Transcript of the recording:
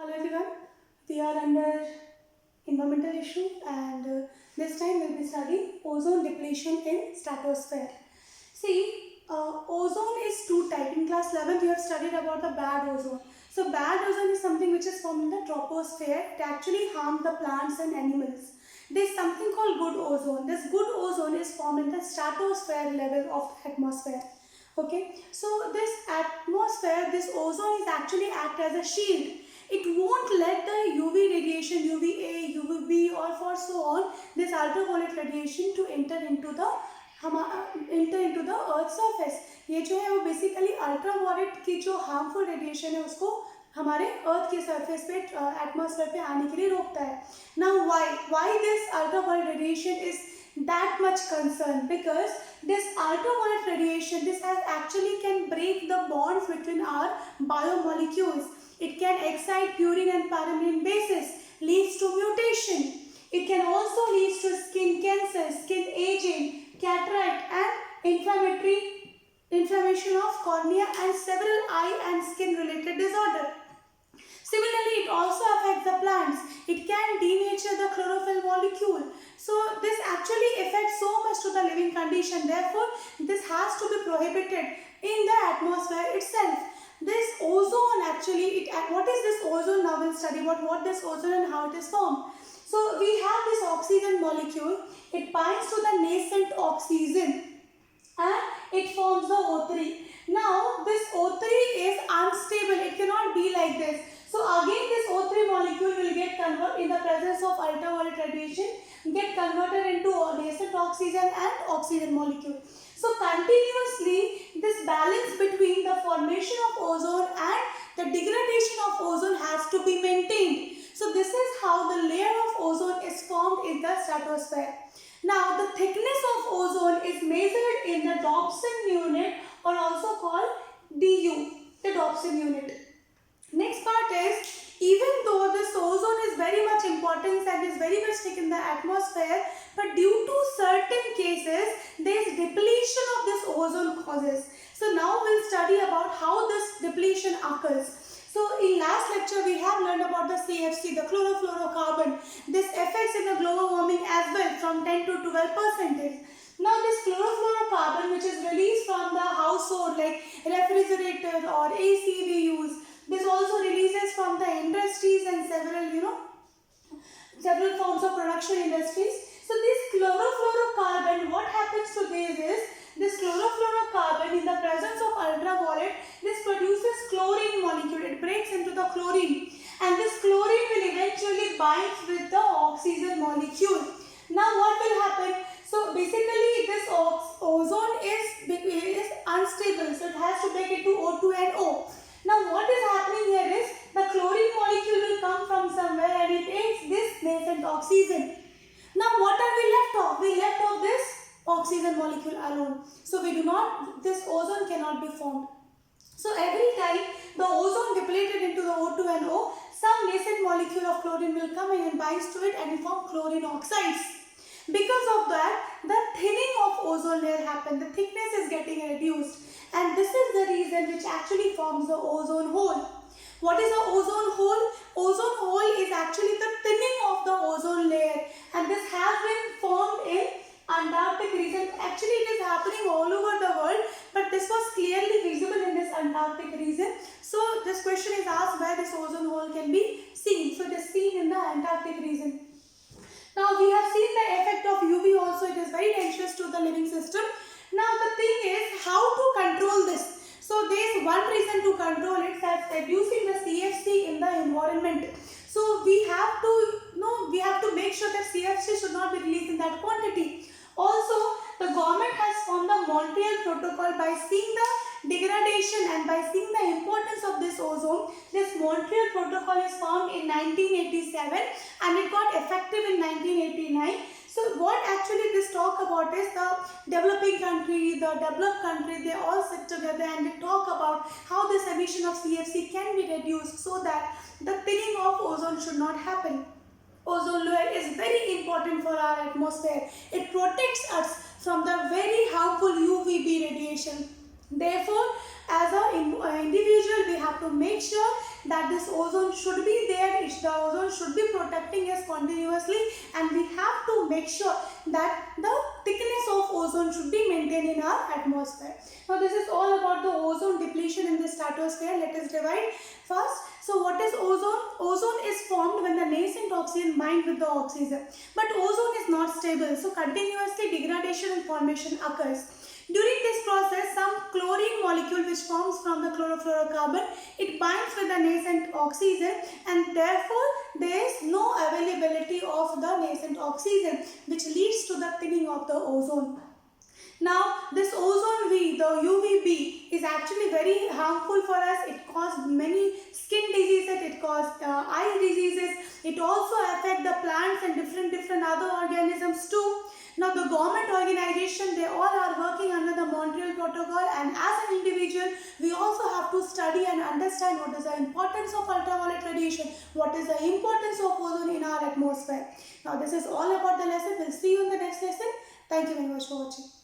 Hello everyone, we are under environmental issue and this time we'll be studying ozone depletion in stratosphere. See, ozone is two types. In class 11 you have studied about the bad ozone. So bad ozone is something which is formed in the troposphere. It actually harms the plants and animals. There is something called good ozone. This good ozone is formed in the stratosphere level of the atmosphere. Okay, so this atmosphere, this ozone is actually act as a shield. It won't let the UV radiation, UVA, UVB or for so on, this ultraviolet radiation to enter into the earth surface. ये जो है वो basically ultraviolet की जो harmful radiation है उसको हमारे अर्थ के सरफेस पे एटमॉस्फेयर पे आने के लिए रोकता है. Now why this ultraviolet radiation is that much concern? Because this ultraviolet radiation, this has actually can break the bonds between our biomolecules. It can excite purine and pyrimidine bases, leads to mutation. It can also lead to skin cancer, skin aging, cataract and inflammation of cornea and several eye and skin related disorder. Similarly, it also affects the plants. It can denature the chlorophyll molecule. So this actually affects so much to the living condition. Therefore, this has to be prohibited in the atmosphere itself. This ozone actually, what is this ozone? Now we'll study about what this ozone and how it is formed. So we have this oxygen molecule. It binds to the nascent oxygen and it forms the O3. Now this O3 is unstable. It cannot be like this. So again this O3 molecule will get converted in the presence of ultraviolet radiation, get converted into nascent oxygen and oxygen molecule. So continuously this balance between the formation of ozone and the degradation of ozone has to be maintained. So this is how the layer of ozone is formed in the stratosphere. Now the thickness of ozone is measured in the Dobson unit or also called DU, the Dobson unit. Next part is, even though this ozone is very much important and is very much thick in the atmosphere, but due to certain cases there is depletion of this ozone causes. So now we'll study about how this depletion occurs. So in last lecture we have learned about the CFC, the chlorofluorocarbon. This affects in the global warming as well from 10 to 12%. Now this chlorofluorocarbon which is released from the household like refrigerator or AC we use, this also releases from the industries and several forms of production industries. So this chlorofluorocarbon, what happens to this is, this chlorofluorocarbon in the presence of ultraviolet, this produces chlorine molecule. It breaks into the chlorine and this chlorine will eventually bind with the oxygen molecule. Now what will happen? So basically this ozone is unstable, so it has to break into O2 and O. Now what is happening here is, the chlorine molecule will come from somewhere and it takes this nascent oxygen. Now what are we left off? We left off this oxygen molecule alone. So this ozone cannot be formed. So every time the ozone depleted into the O2 and O, some nascent molecule of chlorine will come and binds to it and form chlorine oxides. Because of that, the thinning of ozone layer happens. The thickness is getting reduced. And this is the reason which actually forms the ozone hole. What is the ozone hole? Ozone hole is actually the thinning of the ozone layer, and this has been formed in Antarctic region. Actually it is happening all over the world, but this was clearly visible in this Antarctic region. So this question is asked where this ozone hole can be seen. So it is seen in the Antarctic region. Now we have seen the effect of UV also. It is very dangerous to the living system. Now the thing is how to control this. So there is one reason to control it, that's reducing the CFC in the environment. So we have to make sure that CFC should not be released in that quantity. Also the government has formed the Montreal Protocol by seeing the degradation and by seeing the importance of this ozone. This Montreal Protocol is formed in 1987 and it got effective in 1989. So what actually this talk about is, the developing country, the developed country, they all sit together and they talk about how this emission of CFC can be reduced so that the thinning of ozone should not happen. Ozone layer is very important for our atmosphere. It protects us from the very harmful UVB radiation. Therefore, as an individual, we have to make sure that this ozone should be there, the ozone should be protecting us continuously, and we have to make sure that the thickness of ozone should be maintained in our atmosphere. Now this is all about the ozone depletion in the stratosphere. Let us divide first. So what is ozone? Ozone is formed when the nascent oxygen binds with the oxygen. But ozone is not stable, so continuously degradation and formation occurs. During this process, some chlorine molecule which forms from the chlorofluorocarbon, it binds with the nascent oxygen, and therefore there is no availability of the nascent oxygen, which leads to the thinning of the ozone. Now this ozone V, the UVB, is actually very harmful for us. It causes many skin diseases, it causes eye diseases, it also affects the plants and different other organisms too. Now the government organization, they all are working under the Montreal Protocol, and as an individual we also have to study and understand what is the importance of ultraviolet radiation, what is the importance of ozone in our atmosphere. Now this is all about the lesson. We'll see you in the next lesson. Thank you very much for watching.